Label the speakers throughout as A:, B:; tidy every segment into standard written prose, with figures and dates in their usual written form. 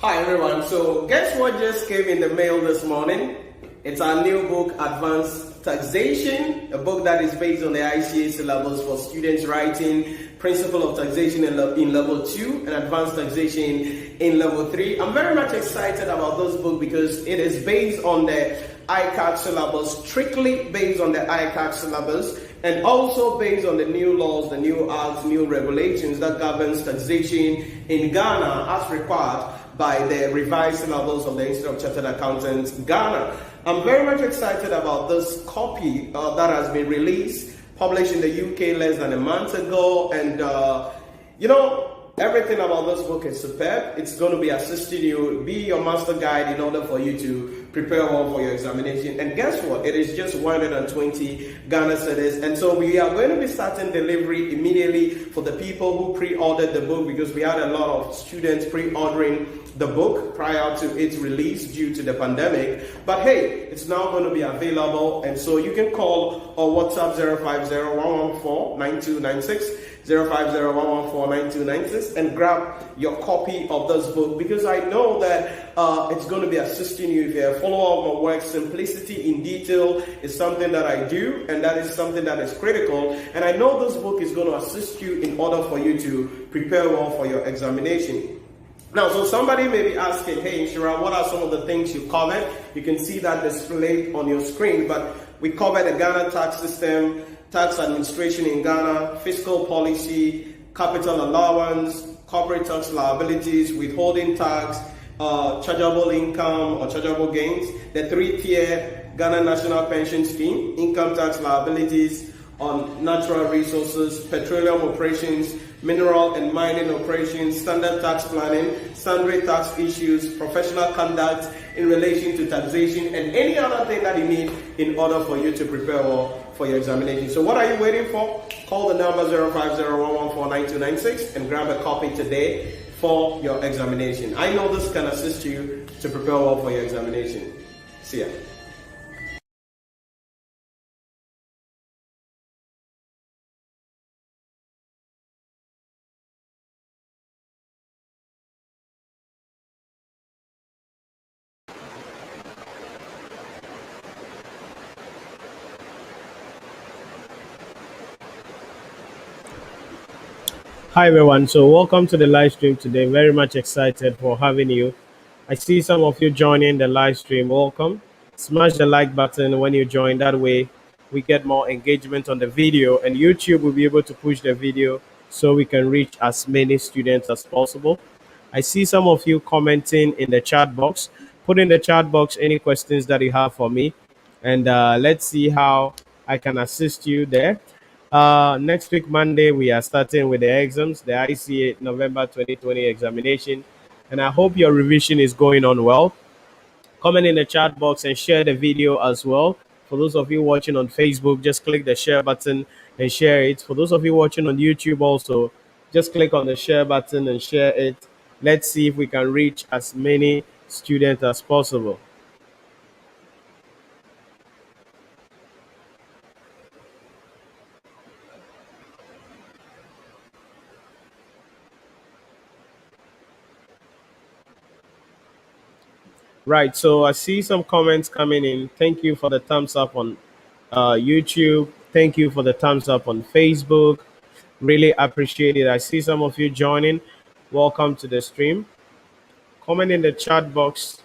A: Hi everyone, so guess what just came in the mail this morning? It's our new book, Advanced Taxation, a book that is based on the ICAG syllabus for students writing Principle of Taxation in Level 2 and Advanced Taxation in Level 3. I'm very much excited about this book because it is based on the ICAG syllabus, strictly based on the ICAG syllabus, and also based on the new laws, the new acts, new regulations that governs taxation in Ghana as required by the revised syllabus of the Institute of Chartered Accountants, Ghana. I'm very much excited about this copy that has been released, published in the UK less than a month ago, and everything about this book is superb. It's going to be assisting you, be your master guide in order for you to prepare well for your examination. And guess what? It is just 120 Ghana cedis. And so we are going to be starting delivery immediately for the people who pre-ordered the book, because we had a lot of students pre-ordering the book prior to its release due to the pandemic. But hey, it's now going to be available. And so you can call or WhatsApp 050-114-9296. 050-114-9296 and grab your copy of this book, because I know that it's going to be assisting you if you're a follower of my work. Simplicity in detail is something that I do, and that is something that is critical, and I know this book is going to assist you in order for you to prepare well for your examination. Now, so somebody may be asking, hey, Nhyira, what are some of the things you covered? You can see that displayed on your screen, but we covered the Ghana tax system, tax administration in Ghana, fiscal policy, capital allowance, corporate tax liabilities, withholding tax, chargeable income or chargeable gains, the three-tier Ghana National Pension Scheme, income tax liabilities on natural resources, petroleum operations, mineral and mining operations, standard tax planning, sundry tax issues, professional conduct in relation to taxation, and any other thing that you need in order for you to prepare well for your examination. So what are you waiting for? Call the number 050-114-9296 and grab a copy today for your examination. I know this can assist you to prepare well for your examination. See ya.
B: Hi everyone, so welcome to the live stream today. Very much excited for having you. I see some of you joining the live stream. Welcome. Smash the like button when you join. That way we get more engagement on the video, and YouTube will be able to push the video so we can reach as many students as possible. I see some of you commenting in the chat box. Put in the chat box any questions that you have for me, and let's see how I can assist you there. Next week, Monday, we are starting with the exams, the ICA November 2020 examination. And I hope your revision is going on well. Comment in the chat box and share the video as well. For those of you watching on Facebook, just click the share button and share it. For those of you watching on YouTube also, just click on the share button and share it. Let's see if we can reach as many students as possible. Right, so I see some comments coming in. Thank you for the thumbs up on YouTube. Thank you for the thumbs up on Facebook. Really appreciate it. I see some of you joining. Welcome to the stream. Comment in the chat box.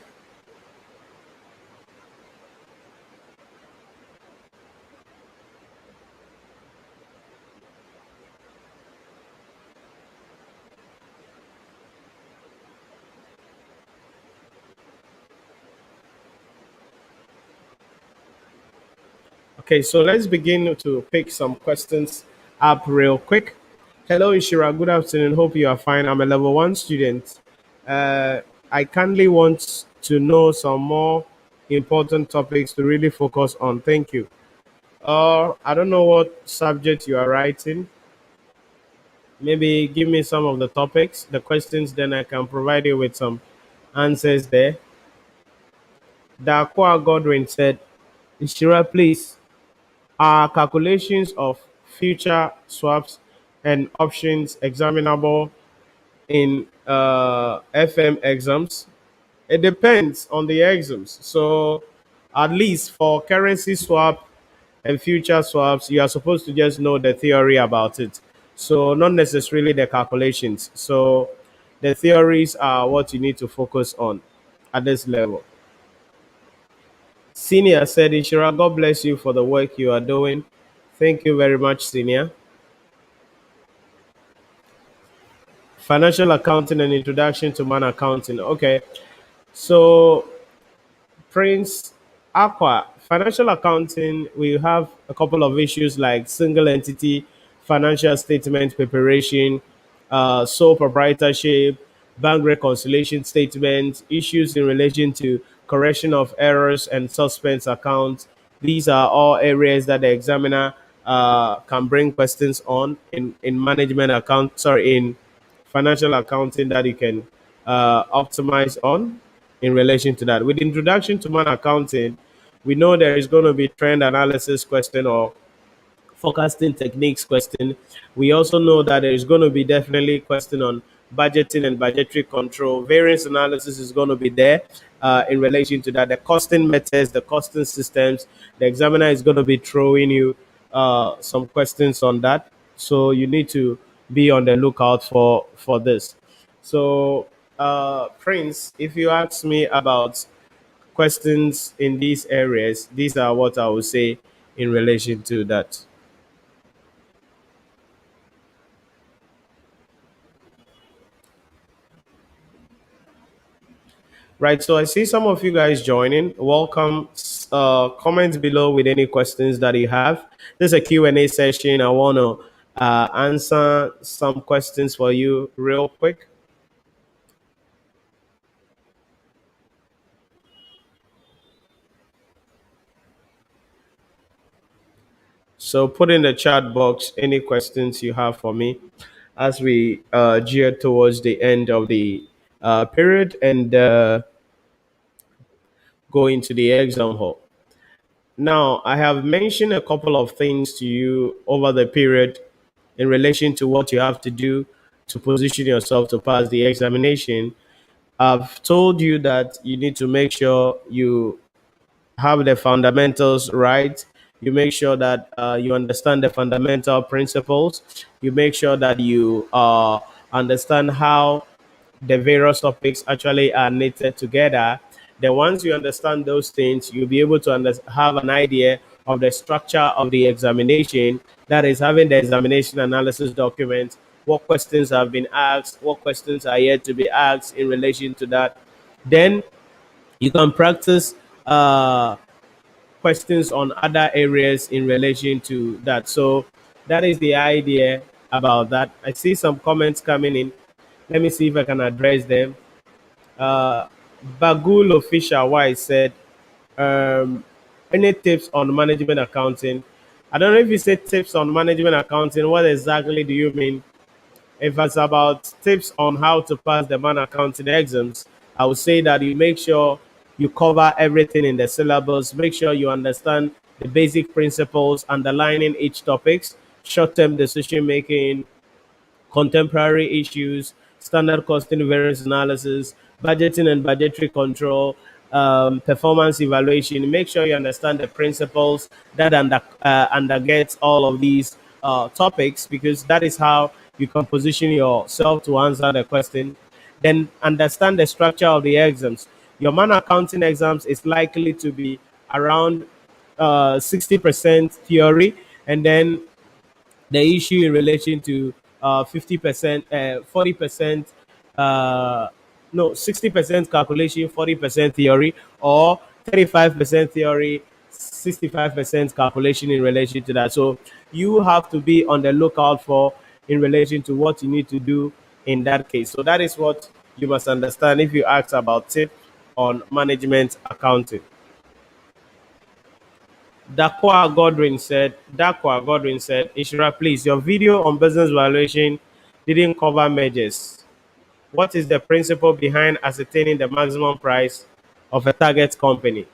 B: Okay, so let's begin to pick some questions up real quick. Hello, Nhyira. Good afternoon. Hope you are fine. I'm a level 1 student. I kindly want to know some more important topics to really focus on. Thank you. I don't know what subject you are writing. Maybe give me some of the topics, the questions, then I can provide you with some answers there. Dakwa Godwin said, Nhyira, please, are calculations of future swaps and options examinable in FM exams? It depends on the exams. So, at least for currency swap and future swaps, you are supposed to just know the theory about it. So, not necessarily the calculations. So, the theories are what you need to focus on at this level. Senior said, Ishira, God bless you for the work you are doing. Thank you very much, Senior. Financial accounting and introduction to man accounting. Okay. So, Prince Aqua, financial accounting, we have a couple of issues like single entity, financial statement preparation, sole proprietorship, bank reconciliation statements, issues in relation to correction of errors and suspense accounts. These are all areas that the examiner can bring questions on in management account, sorry, in financial accounting that you can optimize on in relation to that. With introduction to man accounting, we know there is going to be trend analysis question or forecasting techniques question. We also know that there is going to be definitely question on budgeting and budgetary control. Variance analysis is going to be there in relation to that. The costing methods, the costing systems. The examiner is going to be throwing you some questions on that. So you need to be on the lookout for this. So, Prince, if you ask me about questions in these areas, these are what I would say in relation to that. Right, so I see some of you guys joining. Welcome. Comment below with any questions that you have. This is a Q&A session. I want to answer some questions for you real quick. So put in the chat box any questions you have for me as we gear towards the end of the period and go into the exam hall. Now, I have mentioned a couple of things to you over the period in relation to what you have to do to position yourself to pass the examination. I've told you that you need to make sure you have the fundamentals right. You make sure that you understand the fundamental principles. You make sure that you understand how the various topics actually are knitted together. Then once you understand those things, you'll be able to have an idea of the structure of the examination. That is having the examination analysis document, what questions have been asked, what questions are yet to be asked in relation to that. Then you can practice questions on other areas in relation to that. So that is the idea about that. I see some comments coming in. Let me see if I can address them. Uh, Bagul Official Wise said, um, any tips on management accounting? I don't know if you said tips on management accounting. What exactly do you mean? If it's about tips on how to pass the man accounting exams, I would say that you make sure you cover everything in the syllabus. Make sure you understand the basic principles underlining each topics, short-term decision making, contemporary issues, standard costing variance analysis, budgeting and budgetary control, performance evaluation. Make sure you understand the principles that undergets all of these topics, because that is how you can position yourself to answer the question. Then understand the structure of the exams. Your man accounting exams is likely to be around 60% theory, and then the issue in relation to 50%, 40%, no, 60% calculation, 40% theory, or 35% theory, 65% calculation in relation to that. So you have to be on the lookout for in relation to what you need to do in that case. So that is what you must understand if you ask about tip on management accounting. Dakwa Godwin said, Ishra, please, your video on business valuation didn't cover measures. What is the principle behind ascertaining the maximum price of a target company?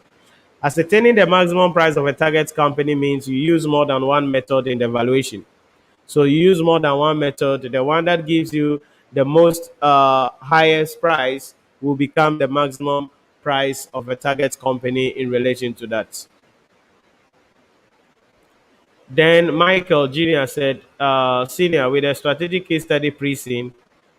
B: Ascertaining the maximum price of a target company means you use more than one method in the valuation. So you use more than one method. The one that gives you the most highest price will become the maximum price of a target company in relation to that. Then Michael Jr. said, Senior, with a strategic case study pre-scene,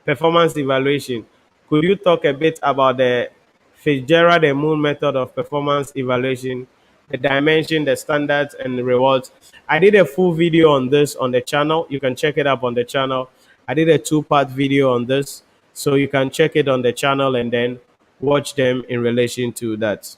B: performance evaluation, could you talk a bit about the Fitzgerald and Moon method of performance evaluation, the dimension, the standards, and the rewards? I did a full video on this on the channel. You can check it up on the channel. I did a two-part video on this, so you can check it on the channel and then watch them in relation to that.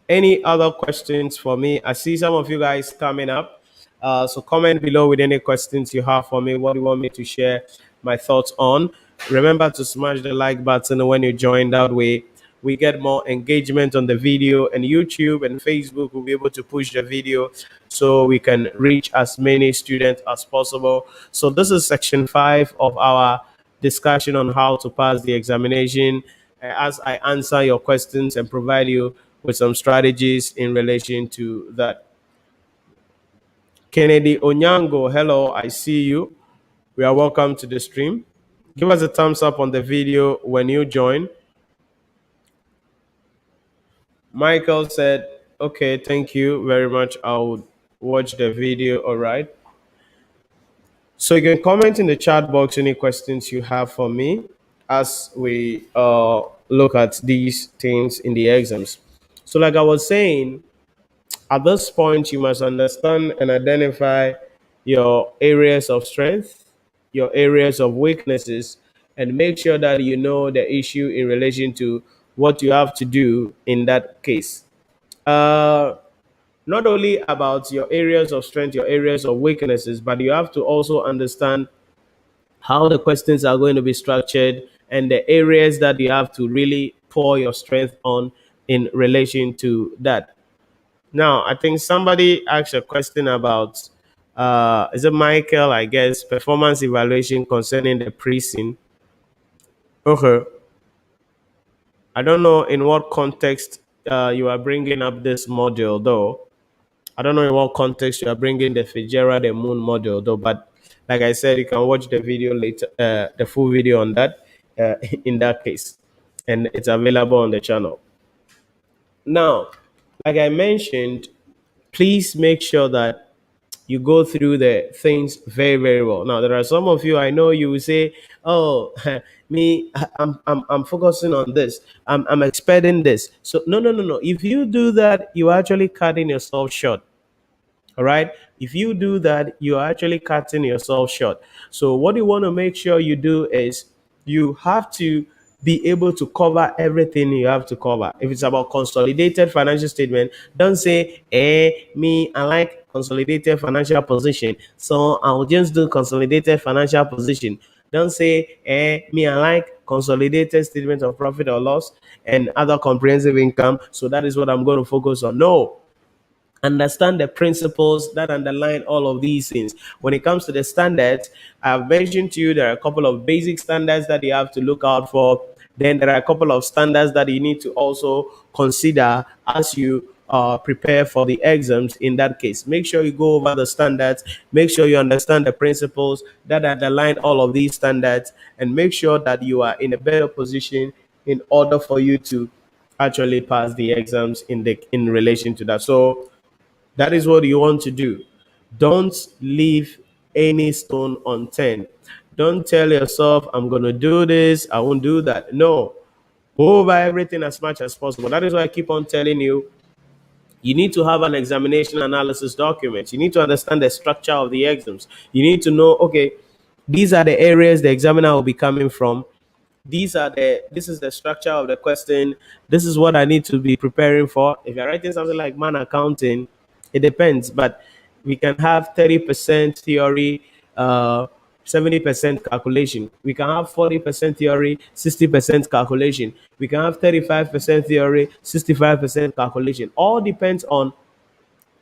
B: Any other questions for me? I see some of you guys coming up. So comment below with any questions you have for me. What do you want me to share my thoughts on? Remember to smash the like button when you join. That way, we get more engagement on the video, and YouTube and Facebook will be able to push the video so we can reach as many students as possible. So this is section 5 of our discussion on how to pass the examination, as I answer your questions and provide you with some strategies in relation to that. Kennedy Onyango, hello, I see you. We are welcome to the stream. Give us a thumbs up on the video when you join. Michael said, okay, thank you very much. I'll watch the video. All right. So you can comment in the chat box any questions you have for me as we look at these things in the exams. So, like I was saying, at this point, you must understand and identify your areas of strength, your areas of weaknesses, and make sure that you know the issue in relation to what you have to do in that case. Uh, Not only about your areas of strength, your areas of weaknesses, but you have to also understand how the questions are going to be structured and the areas that you have to really pour your strength on in relation to that. Now, I think somebody asked a question about, is it Michael, I guess, performance evaluation concerning the pre-scene. Okay. I don't know in what context you are bringing up this module, though. I don't know in what context you are bringing the Fitzgerald and Moon module, though. But like I said, you can watch the video later, the full video on that in that case. And it's available on the channel. Now, like I mentioned, please make sure that you go through the things very, very well. Now, there are some of you, I know you will say, oh, me, I'm focusing on this. I'm expecting this. So, no, no, no, no. If you do that, you're actually cutting yourself short. All right. If you do that, you're actually cutting yourself short. So, what you want to make sure you do is you have to be able to cover everything you have to cover. If it's about consolidated financial statement, don't say, me, I like consolidated financial position. So, I'll just do consolidated financial position. Don't say, me, I like consolidated statement of profit or loss and other comprehensive income. So, that is what I'm going to focus on. No, understand the principles that underline all of these things. When it comes to the standards, I've mentioned to you there are a couple of basic standards that you have to look out for. Then there are a couple of standards that you need to also consider as you prepare for the exams. In that case, make sure you go over the standards, make sure you understand the principles that underline all of these standards, and make sure that you are in a better position in order for you to actually pass the exams in relation to that. So that is what you want to do. Don't leave any stone unturned. Don't tell yourself, I'm going to do this, I won't do that. No. Go over everything as much as possible. That is why I keep on telling you, you need to have an examination analysis document. You need to understand the structure of the exams. You need to know, okay, these are the areas the examiner will be coming from. This is the structure of the question. This is what I need to be preparing for. If you're writing something like man accounting, it depends, but we can have 30% theory, 70% calculation. We can have 40% theory, 60% calculation. We can have 35% theory, 65% calculation. All depends on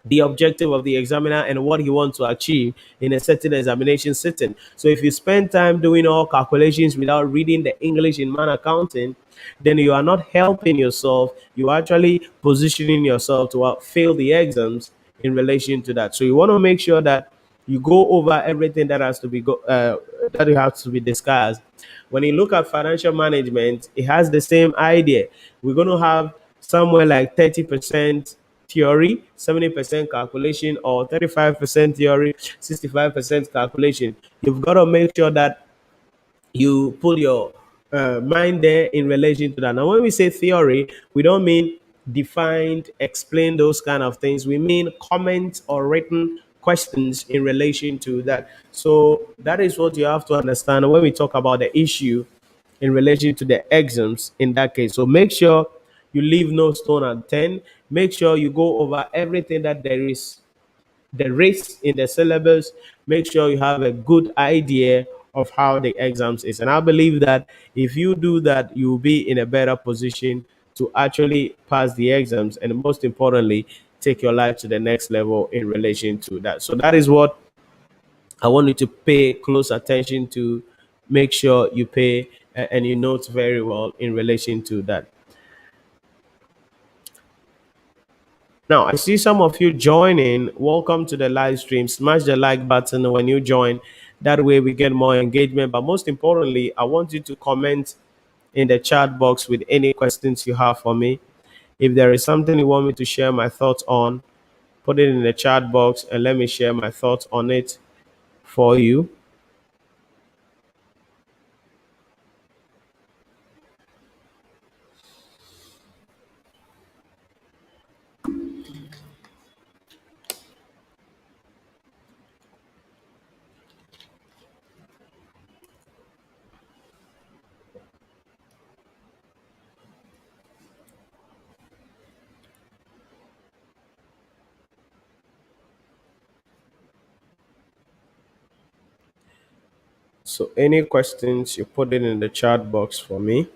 B: the objective of the examiner and what he wants to achieve in a certain examination sitting. So if you spend time doing all calculations without reading the English in man accounting, then you are not helping yourself. You are actually positioning yourself to fail the exams in relation to that. So you want to make sure that you go over everything that has to be that has to be discussed. When you look at financial management, it has the same idea. We're going to have somewhere like 30% theory, 70% calculation, or 35% theory, 65% calculation. You've got to make sure that you put your mind there in relation to that. Now, when we say theory, we don't mean defined, explain those kind of things. We mean comments or written questions in relation to that. So that is what you have to understand when we talk about the issue in relation to the exams in that case. So make sure you leave no stone unturned. Make sure you go over everything that there is the race in the syllabus. Make sure you have a good idea of how the exams is. And I believe that if you do that, you will be in a better position to actually pass the exams and most importantly, take your life to the next level in relation to that. So that is what I want you to pay close attention to. Make sure you pay and you note very well in relation to that. Now, I see some of you joining. Welcome to the live stream. Smash the like button when you join. That way, we get more engagement. But most importantly, I want you to comment in the chat box with any questions you have for me. If there is something you want me to share my thoughts on, put it in the chat box and let me share my thoughts on it for you. So, any questions, you put it in the chat box for me.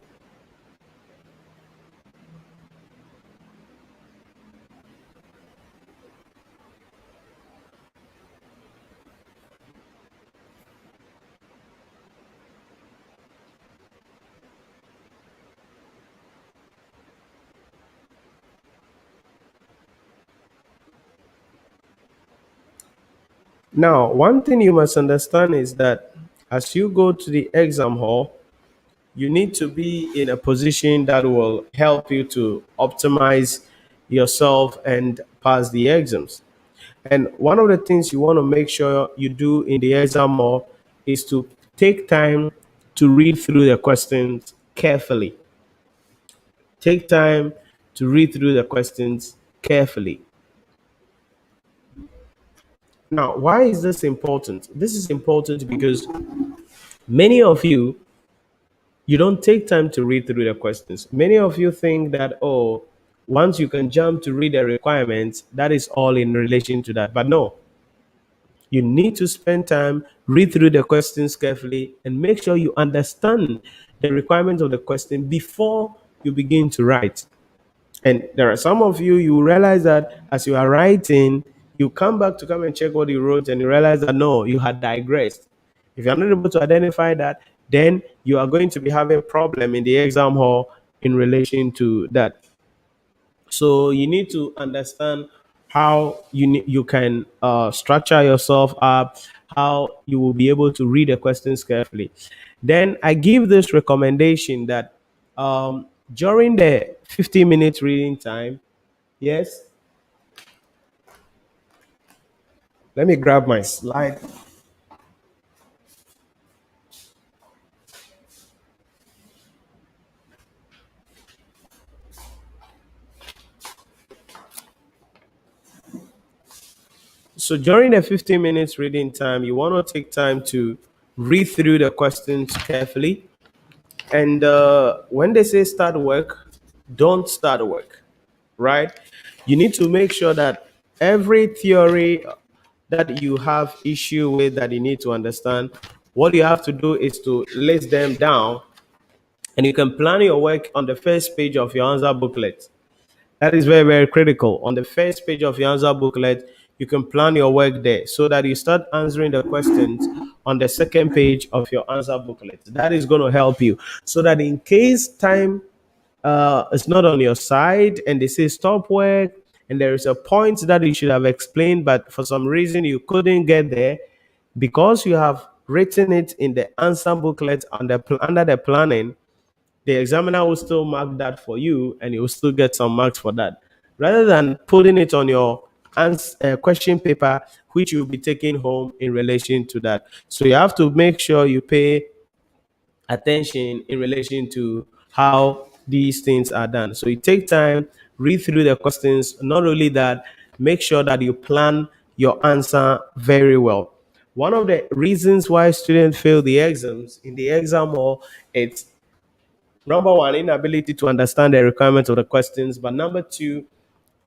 B: Now, one thing you must understand is that as you go to the exam hall, you need to be in a position that will help you to optimize yourself and pass the exams. And one of the things you want to make sure you do in the exam hall is to take time to read through the questions carefully. Take time to read through the questions carefully. Now, why is this important? This is important because many of you don't take time to read through the questions. Many of you think that, oh, once you can jump to read the requirements, that is all in relation to that. But no, you need to spend time, read through the questions carefully, and make sure you understand the requirements of the question before you begin to write. And there are some of you, you realize that as you are writing, you come back to come and check what you wrote, and you realize that no, you had digressed. If you're not able to identify that, then you are going to be having a problem in the exam hall in relation to that. So you need to understand how you can structure yourself up, how you will be able to read the questions carefully. Then I give this recommendation that during the 15-minute reading time, yes, let me grab my slide. So during the 15 minutes reading time, you want to take time to read through the questions carefully. And when they say start work, don't start work, right? You need to make sure that every theory that you have issue with that you need to understand, what you have to do is to list them down and you can plan your work on the first page of your answer booklet. That is very, very critical. On the first page of your answer booklet, you can plan your work there so that you start answering the questions on the second page of your answer booklet. That is going to help you so that in case time is not on your side and they say stop work and there is a point that you should have explained, but for some reason you couldn't get there, because you have written it in the answer booklet under the planning, the examiner will still mark that for you and you will still get some marks for that rather than putting it on your question paper which you'll be taking home in relation to that. So you have to make sure you pay attention in relation to how these things are done. So you take time, read through the questions. Not only that, make sure that you plan your answer very well. One of the reasons why students fail the exams in the exam hall, it's number one, inability to understand the requirements of the questions, but number two,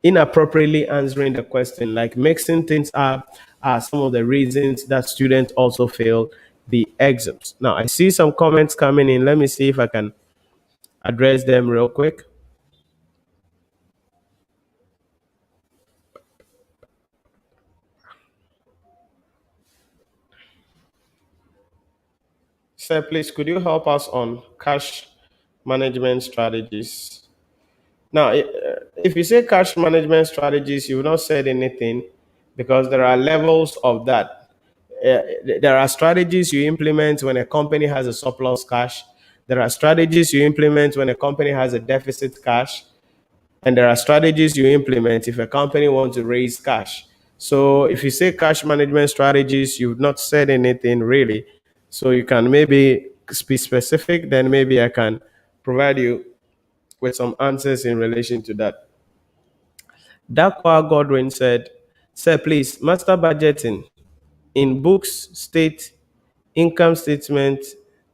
B: inappropriately answering the question, like mixing things up, are some of the reasons that students also fail the exams. Now, I see some comments coming in. Let me see if I can address them real quick. Sir, please, could you help us on cash management strategies? Now, if you say cash management strategies, you've not said anything because there are levels of that. There are strategies you implement when a company has a surplus cash. There are strategies you implement when a company has a deficit cash. And there are strategies you implement if a company wants to raise cash. So if you say cash management strategies, you've not said anything really. So you can maybe be specific, then maybe I can provide you with some answers in relation to that. Dakwa Godwin said, Sir, please, master budgeting in books state income statement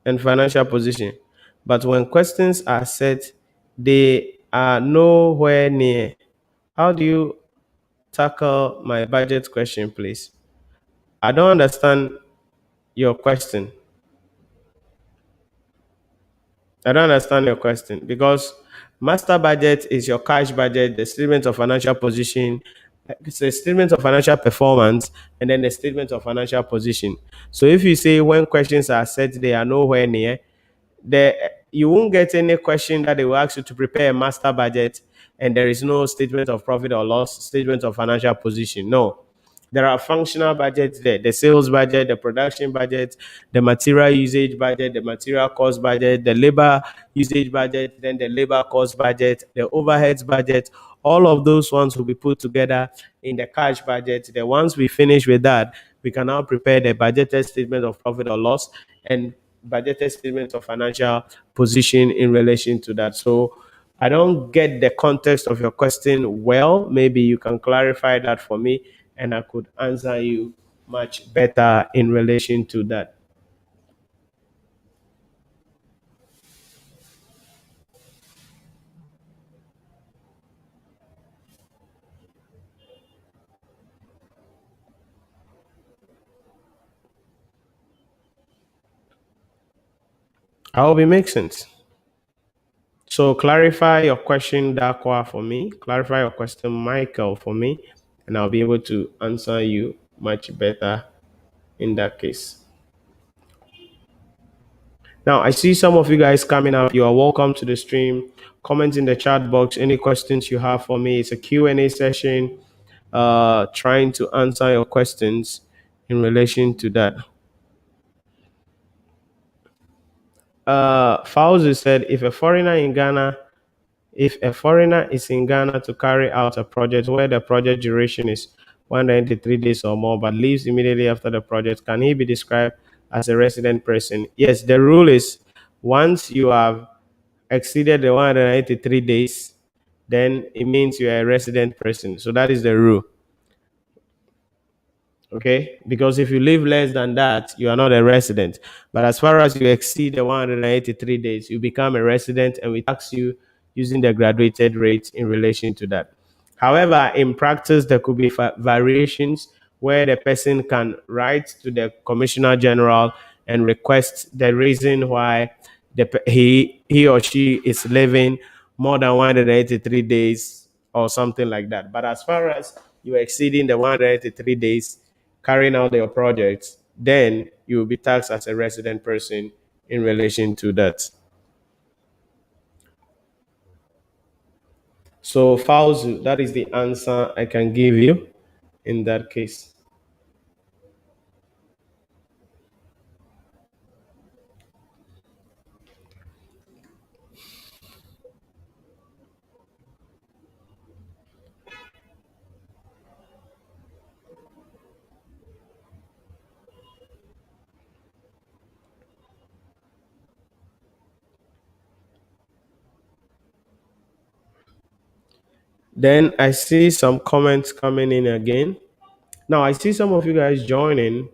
B: and financial position. But when questions are set, they are nowhere near. How do you tackle my budget question, please? I don't understand your question. I don't understand your question because master budget is your cash budget, the statement of financial position, it's a statement of financial performance, and then the statement of financial position. So if you say when questions are set, they are nowhere near, the you won't get any question that they will ask you to prepare a master budget and there is no statement of profit or loss, statement of financial position. No, there are functional budgets there: the sales budget, the production budget, the material usage budget, the material cost budget, the labor usage budget, then the labor cost budget, the overheads budget. All of those ones will be put together in the cash budget. Then once we finish with that, we can now prepare the budgeted statement of profit or loss and budgeted statement of financial position in relation to that. So I don't get the context of your question well. Maybe you can clarify that for me and I could answer you much better in relation to that. I hope it makes sense. So clarify your question, Dakwa, for me. Clarify your question, Michael, for me, and I'll be able to answer you much better in that case. Now, I see some of you guys coming up. You are welcome to the stream. Comment in the chat box any questions you have for me. It's a Q&A session, trying to answer your questions in relation to that. Fauzi said, if a foreigner is in Ghana to carry out a project where the project duration is 193 days or more, but leaves immediately after the project, can he be described as a resident person? Yes, the rule is once you have exceeded the 183 days, then it means you are a resident person. So that is the rule. Okay, because if you live less than that, you are not a resident. But as far as you exceed the 183 days, you become a resident and we tax you using the graduated rate in relation to that. However, in practice, there could be variations where the person can write to the Commissioner General and request the reason why he or she is living more than 183 days or something like that. But as far as you're exceeding the 183 days carrying out your projects, then you will be taxed as a resident person in relation to that. So, Fauzu, that is the answer I can give you in that case. Then I see some comments coming in again. Now I see some of you guys joining.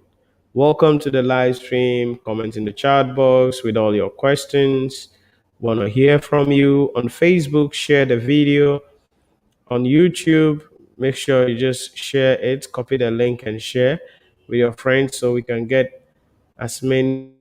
B: Welcome to the live stream. Comment in the chat box with all your questions. Want to hear from you on Facebook. Share the video on YouTube. Make sure you just share it. Copy the link and share with your friends so we can get as many.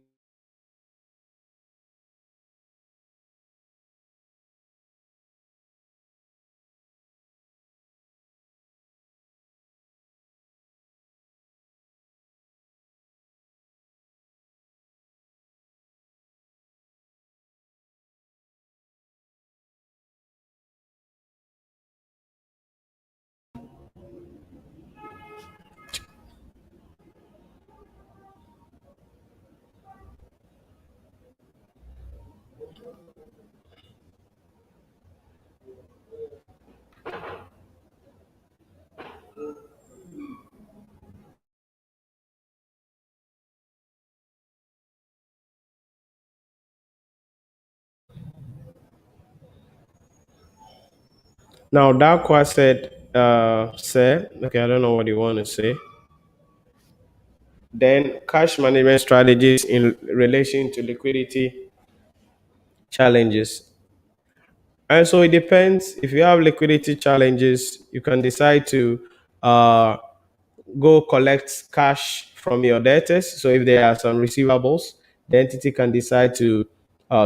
B: Now Dakwa said, "Sir, okay, I don't know what you want to say." Then cash management strategies in relation to liquidity challenges. And so it depends. If you have liquidity challenges, you can decide to uh, go collect cash from your debtors. So if there are some receivables, the entity can decide to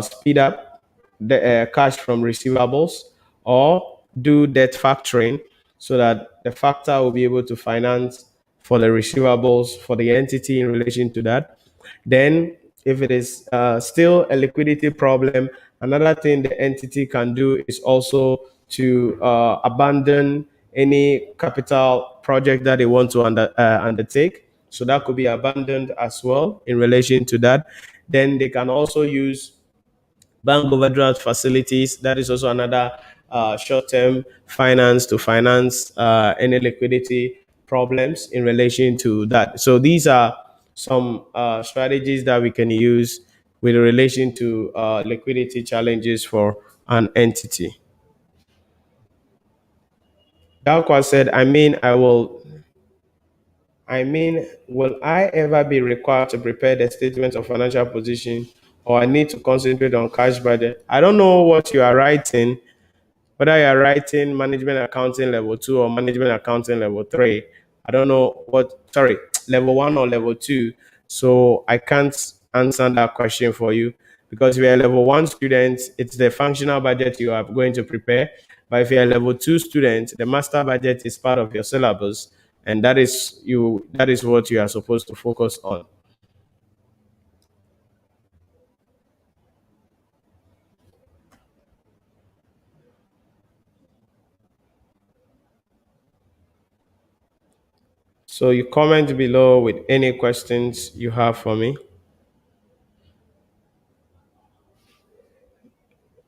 B: speed up the cash from receivables or do debt factoring so that the factor will be able to finance for the receivables for the entity in relation to that. Then, if it is still a liquidity problem, another thing the entity can do is also to abandon any capital project that they want to undertake. So that could be abandoned as well in relation to that. Then they can also use bank overdraft facilities. That is also another short-term finance to finance any liquidity problems in relation to that. So these are some strategies that we can use with relation to liquidity challenges for an entity. Dalqua said, will I ever be required to prepare the statement of financial position or I need to concentrate on cash budget? I don't know what you are writing, whether you're writing management accounting level 2 or management accounting level 3. I don't know level 1 or level 2. So I can't answer that question for you because if you're a level 1 student, it's the functional budget you are going to prepare. But if you're a level 2 student, the master budget is part of your syllabus, and that is what you are supposed to focus on. So you comment below with any questions you have for me.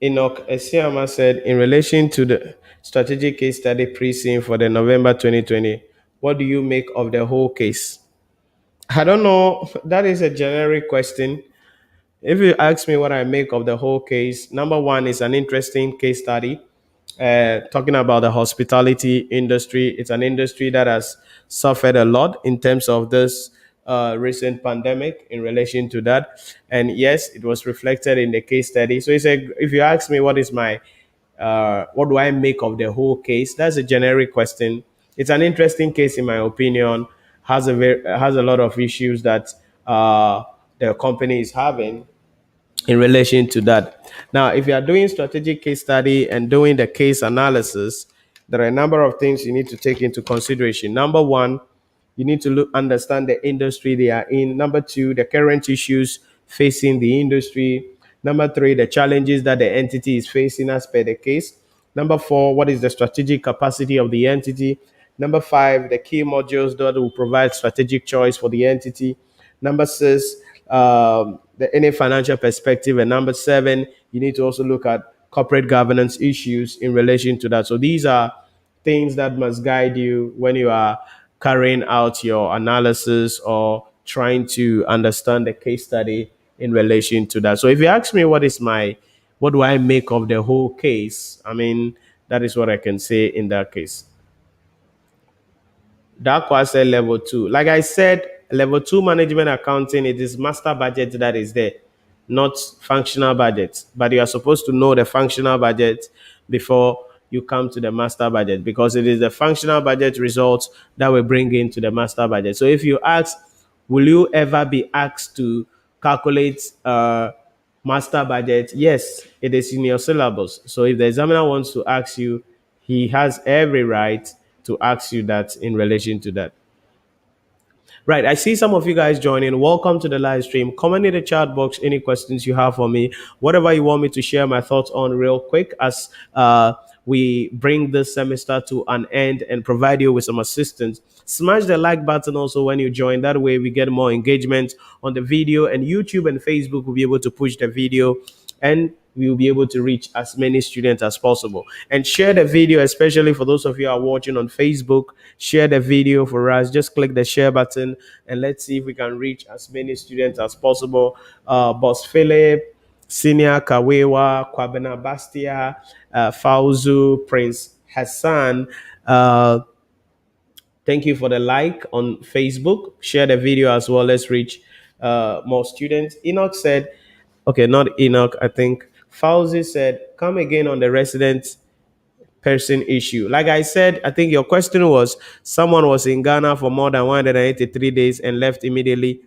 B: Enoch Esiama said, in relation to the strategic case study pre-seen for the November 2020, what do you make of the whole case? I don't know. That is a generic question. If you ask me what I make of the whole case, number one is an interesting case study talking about the hospitality industry. It's an industry that has suffered a lot in terms of this recent pandemic in relation to that. And yes, it was reflected in the case study. So if you ask me what do I make of the whole case, that's a generic question. It's an interesting case in my opinion. Has a lot of issues that the company is having in relation to that. Now, if you are doing strategic case study and doing the case analysis, there are a number of things you need to take into consideration. Number one, you need to understand the industry they are in. Number two, the current issues facing the industry. Number three, the challenges that the entity is facing as per the case. Number four, what is the strategic capacity of the entity? Number five, the key modules that will provide strategic choice for the entity. Number six, any financial perspective. And number seven, you need to also look at corporate governance issues in relation to that. So these are things that must guide you when you are carrying out your analysis or trying to understand the case study in relation to that. So if you ask me what do I make of the whole case, I mean, that is what I can say in that case. That was a level two. Like I said, level two management accounting, it is master budget that is there, not functional budget. But you are supposed to know the functional budget before you come to the master budget, because it is the functional budget results that will bring into the master budget. So if you ask, will you ever be asked to calculate master budget? Yes, it is in your syllabus. So if the examiner wants to ask you, he has every right to ask you that in relation to that. Right. I see some of you guys joining. Welcome to the live stream. Comment in the chat box any questions you have for me. Whatever you want me to share my thoughts on real quick as we bring this semester to an end and provide you with some assistance. Smash the like button also when you join. That way we get more engagement on the video, and YouTube and Facebook will be able to push the video, and we will be able to reach as many students as possible. And share the video, especially for those of you who are watching on Facebook. Share the video for us. Just click the share button and let's see if we can reach as many students as possible. Boss Philip, Senior Kawewa, Kwabena Bastia, Fauzu, Prince Hassan. Thank you for the like on Facebook. Share the video as well. Let's reach more students. Enoch said, okay, not Enoch, I think. Fauzi said, come again on the resident person issue. Like I said, I think your question was someone was in Ghana for more than 183 days and left immediately.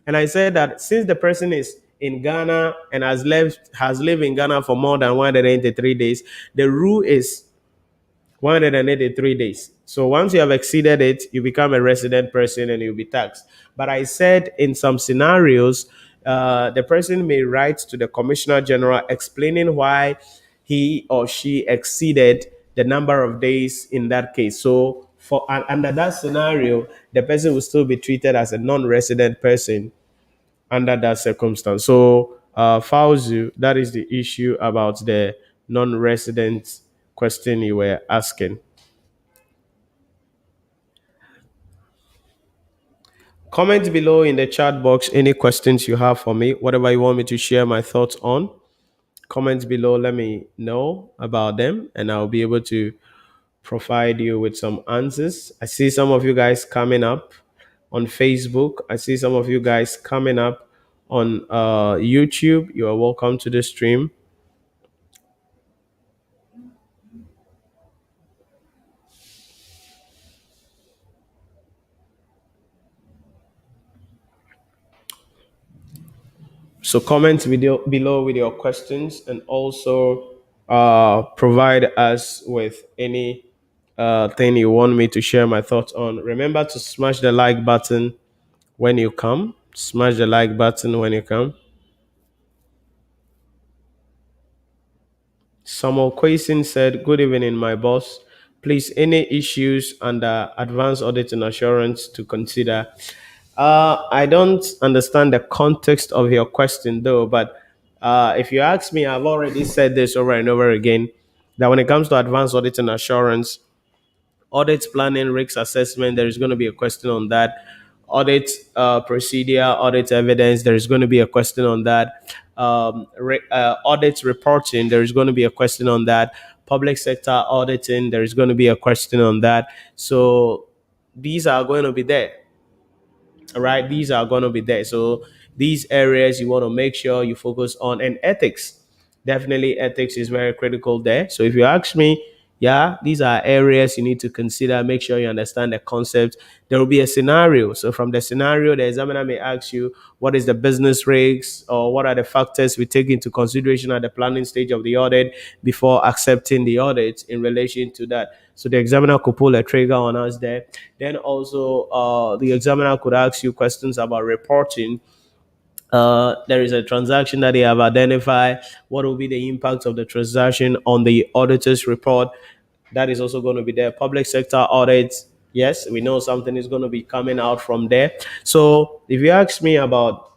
B: And I said that since the person is in Ghana and has lived in Ghana for more than 183 days, the rule is 183 days. So once you have exceeded it, you become a resident person and you'll be taxed. But I said in some scenarios, the person may write to the Commissioner General explaining why he or she exceeded the number of days in that case. So under that scenario, the person will still be treated as a non-resident person under that circumstance. So, Fauzu, that is the issue about the non-resident question you were asking. Comment below in the chat box any questions you have for me, whatever you want me to share my thoughts on. Comment below, let me know about them, and I'll be able to provide you with some answers. I see some of you guys coming up on Facebook. I see some of you guys coming up on YouTube. You are welcome to the stream. So comment below with your questions, and also provide us with any thing you want me to share my thoughts on. Remember to smash the like button when you come. Smash the like button when you come. Samuel Quason said, good evening, my boss. Please, any issues under advanced audit and assurance to consider? I don't understand the context of your question, though, but if you ask me, I've already said this over and over again, that when it comes to advanced audit and assurance, audit planning, risk assessment, there is going to be a question on that. Audit procedure, audit evidence, there is going to be a question on that. Audit reporting, there is going to be a question on that. Public sector auditing, there is going to be a question on that. So these are going to be there. All right, these are going to be there. So these areas you want to make sure you focus on. And ethics, definitely ethics is very critical there. So if you ask me, Yeah, these are areas you need to consider. Make sure you understand the concept. There will be a scenario. So from the scenario, the examiner may ask you, what is the business risks, or what are the factors we take into consideration at the planning stage of the audit before accepting the audit in relation to that. So the examiner could pull a trigger on us there. Then also, the examiner could ask you questions about reporting. There is a transaction that they have identified. What will be the impact of the transaction on the auditor's report? That is also going to be there. Public sector audits. Yes, we know something is going to be coming out from there. So if you ask me about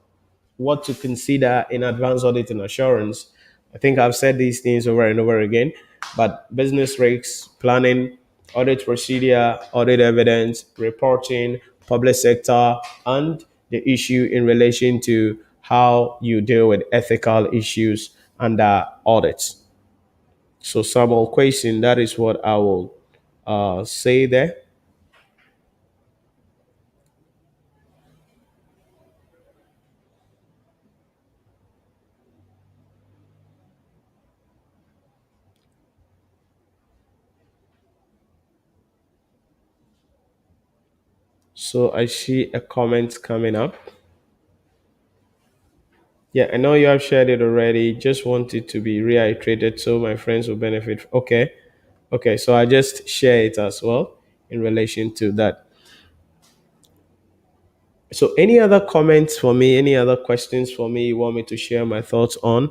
B: what to consider in advanced audit and assurance, I think I've said these things over and over again. But business risks, planning, audit procedure, audit evidence, reporting, public sector, and the issue in relation to how you deal with ethical issues under audits. So, Samuel question, that is what I will say there. So, I see a comment coming up. Yeah, I know you have shared it already. Just want it to be reiterated so my friends will benefit. Okay. Okay. So I just share it as well in relation to that. So any other comments for me? Any other questions for me you want me to share my thoughts on?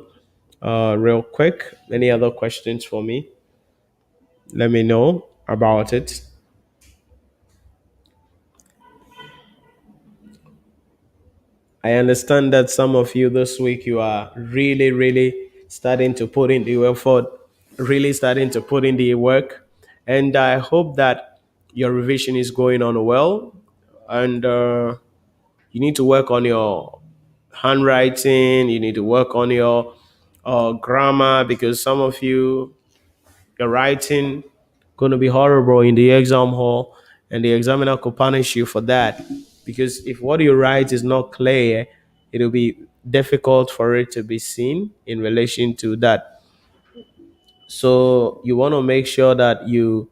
B: Real quick. Any other questions for me? Let me know about it. I understand that some of you this week you are really, really starting to put in the effort, really starting to put in the work, and I hope that your revision is going on well. And you need to work on your handwriting. You need to work on your grammar because some of you your writing going to be horrible in the exam hall, and the examiner could punish you for that. Because if what you write is not clear, it'll be difficult for it to be seen in relation to that. So you want to make sure that you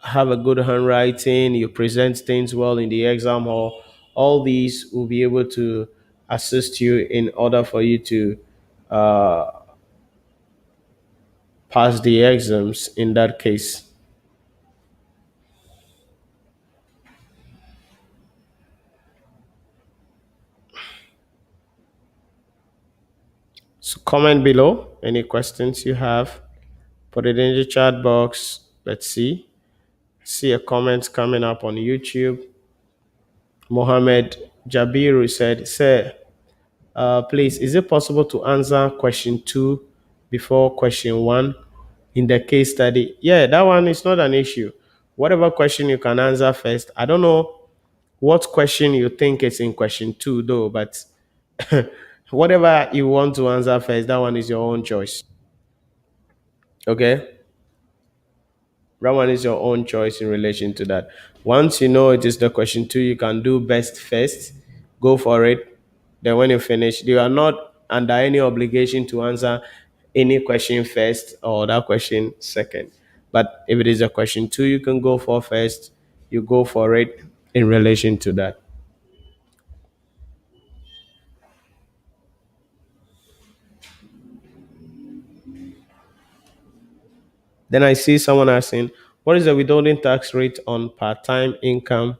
B: have a good handwriting, you present things well in the exam hall. All these will be able to assist you in order for you to uh, pass the exams in that case. So comment below any questions you have. Put it in the chat box. Let's see. See a comment coming up on YouTube. Mohammed Jabiru said, Sir, please, is it possible to answer question two before question one in the case study? Yeah, that one is not an issue. Whatever question you can answer first. I don't know what question you think is in question two, though, but whatever you want to answer first, that one is your own choice. Okay? That one is your own choice in relation to that. Once you know it is the question two, you can do best first. Go for it. Then when you finish, you are not under any obligation to answer any question first or that question second. But if it is a question two, you can go for first. You go for it in relation to that. Then I see someone asking, what is the withholding tax rate on part-time income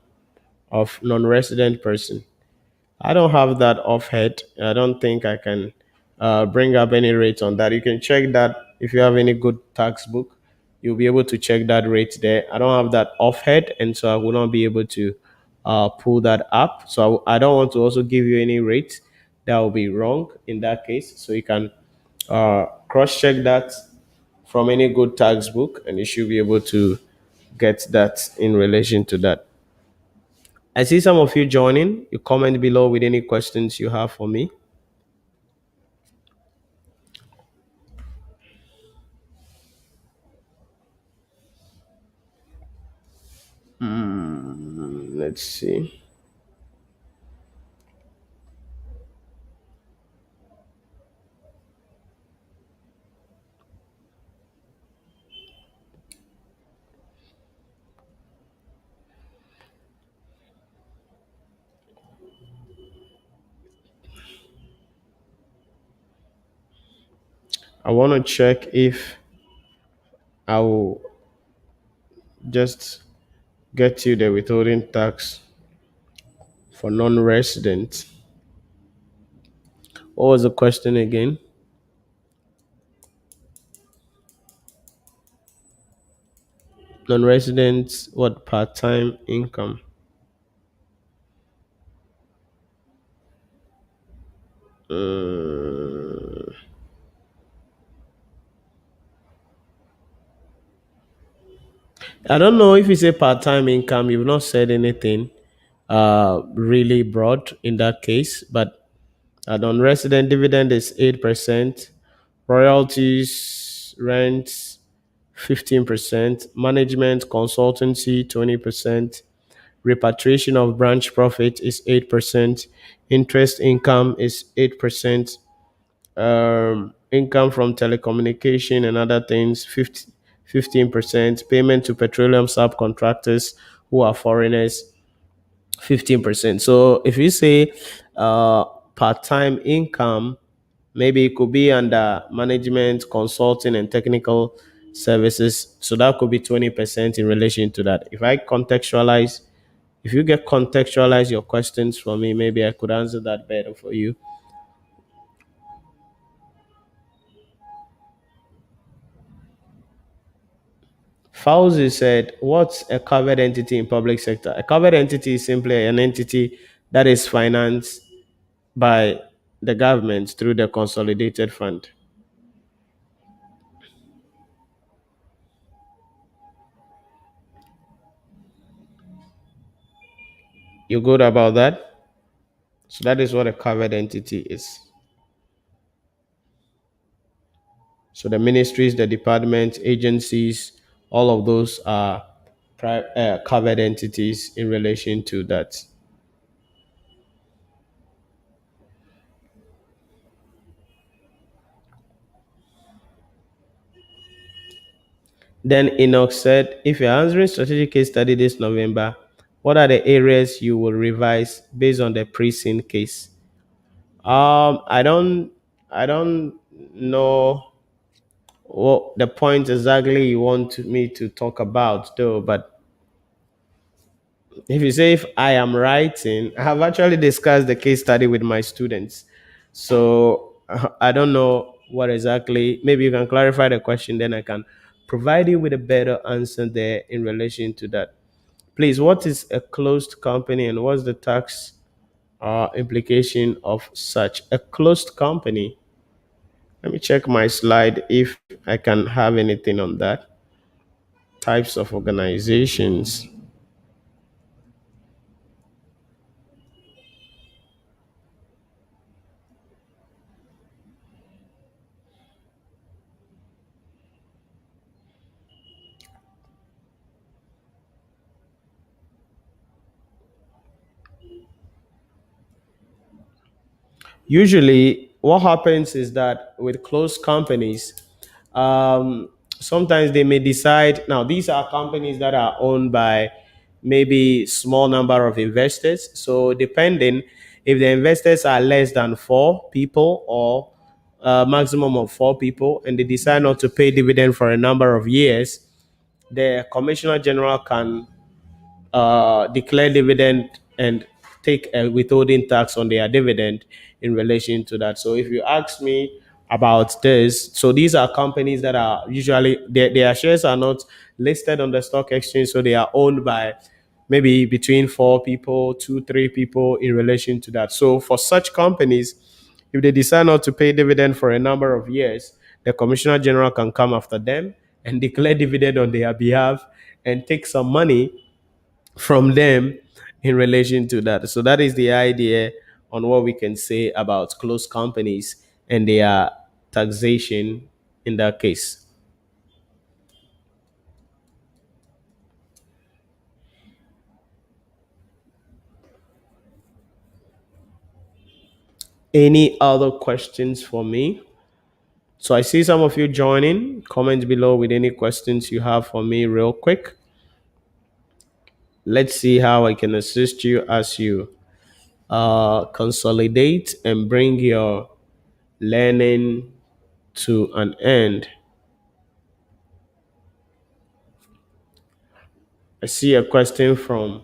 B: of non-resident person? I don't have that off head. I don't think I can bring up any rate on that. You can check that if you have any good tax book. You'll be able to check that rate there. I don't have that off head, and so I will not be able to pull that up. So I don't want to also give you any rate that will be wrong in that case. So you can cross check that from any good tax book, and you should be able to get that in relation to that. I see some of you joining. You comment below with any questions you have for me. Let's see. I want to check if I will just get you the withholding tax for non-resident. What was the question again? Non-resident, what part-time income? I don't know if it's a part-time income. You've not said anything really broad in that case, but non-resident dividend is 8%, royalties, rents 15%, management consultancy 20%, repatriation of branch profit is 8%, interest income is 8%, income from telecommunication and other things 15%, payment to petroleum subcontractors who are foreigners 15%. So if you say part-time income, maybe it could be under management, consulting, and technical services. So that could be 20% in relation to that. If you get contextualize your questions for me, maybe I could answer that better for you. Fauzi said, what's a covered entity in public sector? A covered entity is simply an entity that is financed by the government through the consolidated fund. You good about that? So that is what a covered entity is. So the ministries, the departments, agencies, all of those are covered entities in relation to that. Then Enoch said, if you're answering strategic case study this November, what are the areas you will revise based on the pre-scene case? I don't know what the point exactly you want me to talk about though, but if you say if I am writing, I have actually discussed the case study with my students. So I don't know what exactly, maybe you can clarify the question, then I can provide you with a better answer there in relation to that. Please, what is a closed company and what's the tax implication of such a closed company? Let me check my slide if I can have anything on that. Types of organizations. Usually, what happens is that with closed companies, sometimes they may decide. Now, these are companies that are owned by maybe small number of investors. So, depending if the investors are less than four people or a maximum of four people, and they decide not to pay dividend for a number of years, the commissioner general can declare dividend and take a withholding tax on their dividend in relation to that. So if you ask me about this, so these are companies that are usually their shares are not listed on the stock exchange, so they are owned by maybe between four people, two, three people in relation to that. So for such companies, if they decide not to pay dividend for a number of years, the commissioner general can come after them and declare dividend on their behalf and take some money from them in relation to that. So that is the idea on what we can say about closed companies and their taxation in that case. Any other questions for me? So I see some of you joining. Comment below with any questions you have for me real quick. Let's see how I can assist you as you consolidate and bring your learning to an end. I see a question from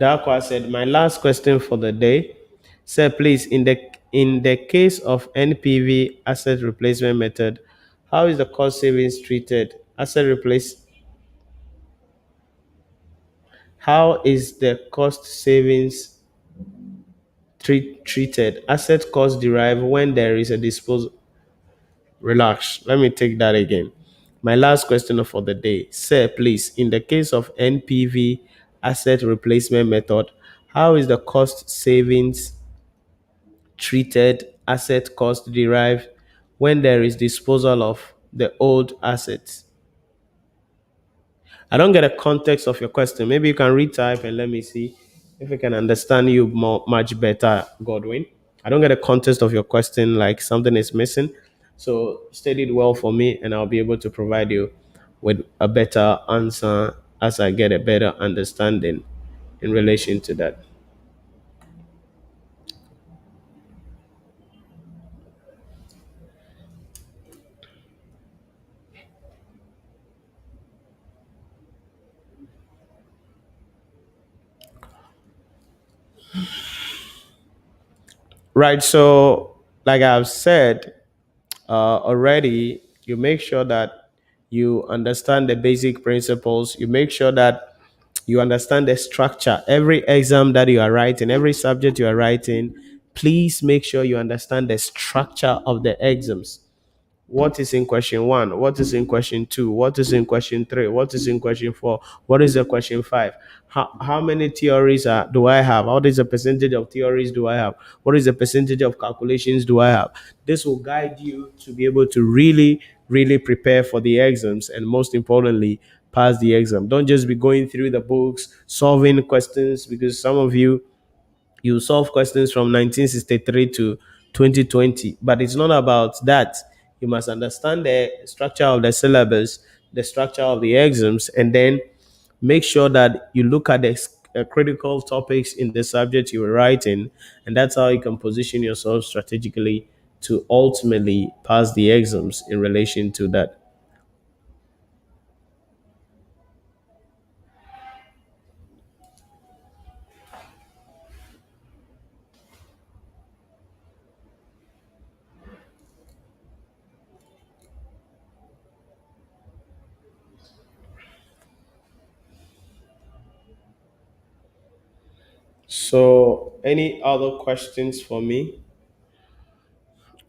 B: Darkwa said, my last question for the day. Sir, please, in the case of NPV asset replacement method, how is the cost savings treated? Asset replace How is the cost savings treated? Asset cost derived when there is a disposal. Relax. Let me take that again. My last question for the day. Sir, please, in the case of NPV asset replacement method, how is the cost savings treated? Asset cost derived when there is disposal of the old assets? I don't get a context of your question. Maybe you can retype and let me see if I can understand you much better, Godwin. I don't get a context of your question, like something is missing. So state it well for me, and I'll be able to provide you with a better answer as I get a better understanding in relation to that. Right. So, like I've said, already, you make sure that you understand the basic principles. You make sure that you understand the structure. Every exam that you are writing, every subject you are writing, please make sure you understand the structure of the exams. What is in question one? What is in question two? What is in question three? What is in question four? What is the question five? How many theories do I have? What is the percentage of theories do I have? What is the percentage of calculations do I have? This will guide you to be able to really, really prepare for the exams, and most importantly, pass the exam. Don't just be going through the books, solving questions, because some of you solve questions from 1963 to 2020, but it's not about that. You must understand the structure of the syllabus, the structure of the exams, and then make sure that you look at the critical topics in the subject you were writing, and that's how you can position yourself strategically to ultimately pass the exams in relation to that. So, any other questions for me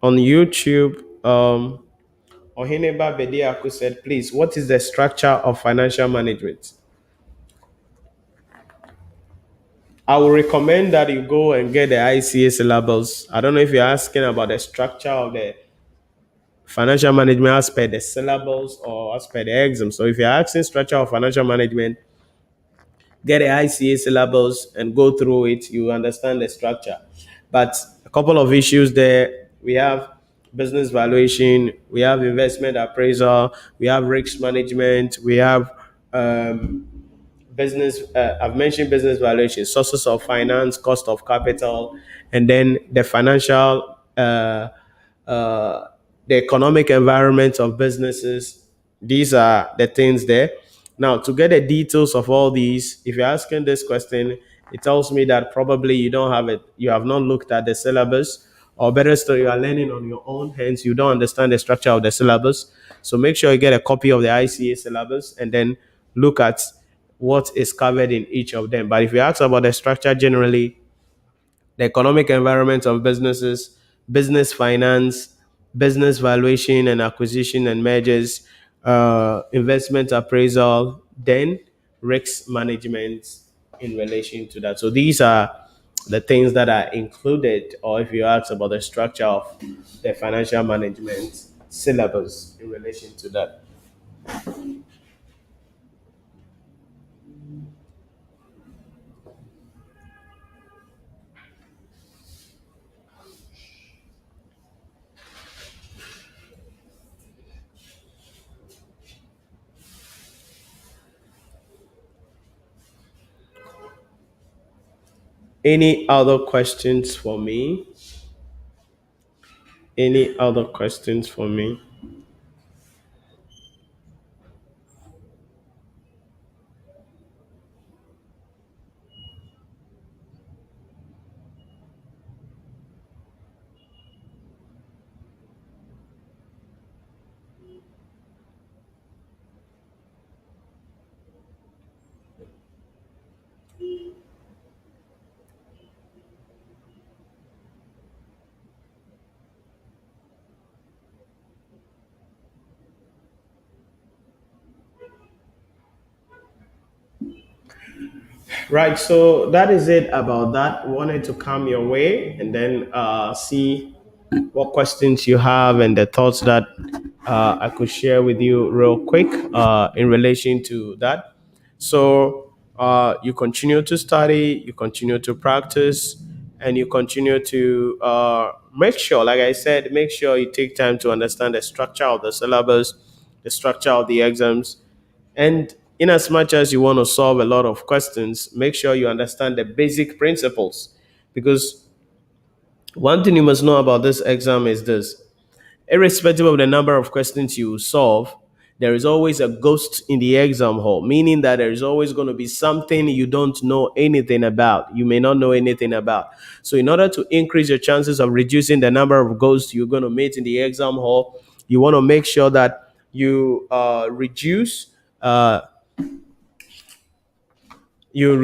B: on YouTube? Ohineba Bediaku said, please, what is the structure of financial management? I would recommend that you go and get the ICA syllabus. I don't know if you're asking about the structure of the financial management as per the syllabus or as per the exam. So if you're asking structure of financial management, get the ICA syllabus and go through it. You understand the structure. But a couple of issues there. We have business valuation, we have investment appraisal, we have risk management, we have um, business. I've mentioned business valuation, sources of finance, cost of capital, and then the financial, uh, the economic environment of businesses. These are the things there. Now, to get the details of all these, if you're asking this question, it tells me that probably you don't have it. You have not looked at the syllabus, or better still, you are learning on your own. Hence, you don't understand the structure of the syllabus. So make sure you get a copy of the ICA syllabus and then look at what is covered in each of them. But if you ask about the structure generally, the economic environment of businesses, business finance, business valuation and acquisition and mergers, investment appraisal, then risk management in relation to that. So these are the things that are included, or if you ask about the structure of the financial management syllabus in relation to that. Any other questions for me? Any other questions for me? Right, so that is it about that. Wanted to come your way and then see what questions you have and the thoughts that I could share with you real quick in relation to that. So you continue to study, you continue to practice, and you continue to make sure, like I said, make sure you take time to understand the structure of the syllabus, the structure of the exams, and in as much as you want to solve a lot of questions, make sure you understand the basic principles. Because one thing you must know about this exam is this: irrespective of the number of questions you solve, there is always a ghost in the exam hall, meaning that there is always going to be something you don't know anything about. You may not know anything about. So, in order to increase your chances of reducing the number of ghosts you're going to meet in the exam hall, you want to make sure that you reduce. Your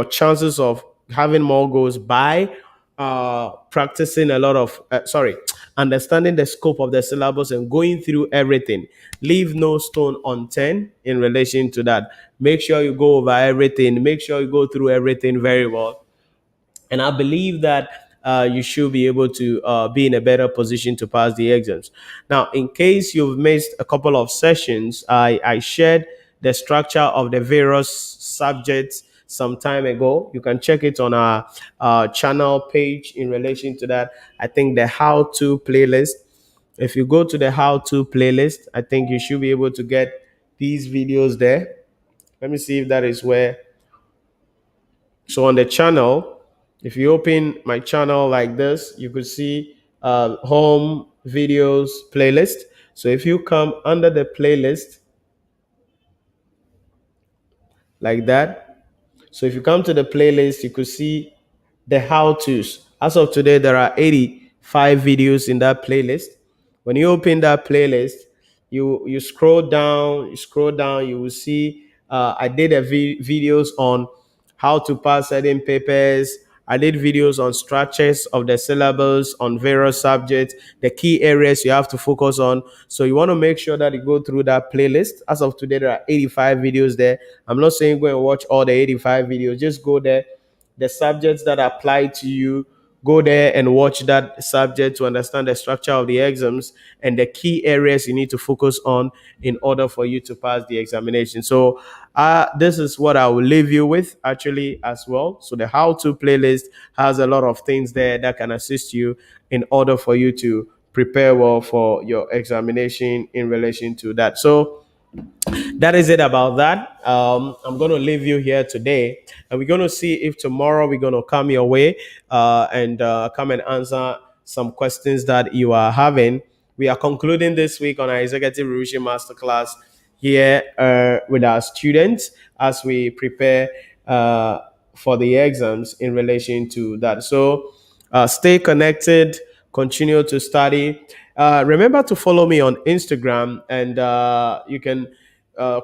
B: chances of having more goals by practicing a lot of understanding the scope of the syllabus and going through everything. Leave no stone unturned in relation to that. Make sure you go over everything, make sure you go through everything very well, and I believe that you should be able to be in a better position to pass the exams. Now, in case you've missed a couple of sessions, I shared the structure of the various subjects some time ago. You can check it on our channel page in relation to that. I think the how to playlist. If you go to the how to playlist, I think you should be able to get these videos there. Let me see if that is where. So on the channel, if you open my channel like this, you could see home videos playlist. So if you come under the playlist like that, so if you come to the playlist, you could see the how to's. As of today, there are 85 videos in that playlist. When you open that playlist, you scroll down, you will see I did videos on how to pass certain papers. I did videos on structures of the syllabus on various subjects, the key areas you have to focus on. So you want to make sure that you go through that playlist. As of today, there are 85 videos there. I'm not saying go and watch all the 85 videos. Just go there, the subjects that apply to you, go there and watch that subject to understand the structure of the exams and the key areas you need to focus on in order for you to pass the examination. So this is what I will leave you with actually as well. So the how to playlist has a lot of things there that can assist you in order for you to prepare well for your examination in relation to that. So that is it about that. I'm going to leave you here today, and we're going to see if tomorrow we're going to come your way and come and answer some questions that you are having. We are concluding this week on our Executive Revision Masterclass here with our students as we prepare for the exams in relation to that. So stay connected, continue to study. Remember to follow me on Instagram, and you can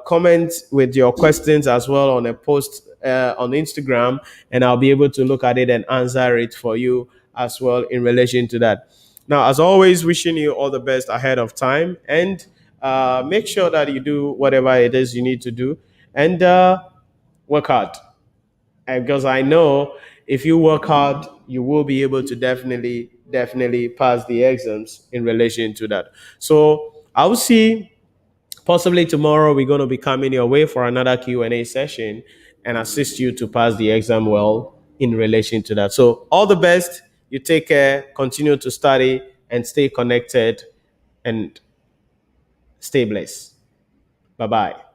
B: comment with your questions as well on a post on Instagram, and I'll be able to look at it and answer it for you as well in relation to that. Now, as always, wishing you all the best ahead of time, and make sure that you do whatever it is you need to do, and work hard. And because I know if you work hard, you will be able to definitely pass the exams in relation to that. So I will see. Possibly tomorrow we're going to be coming your way for another Q&A session and assist you to pass the exam well in relation to that. So all the best. You take care, continue to study, and stay connected, and stay blessed. Bye-bye.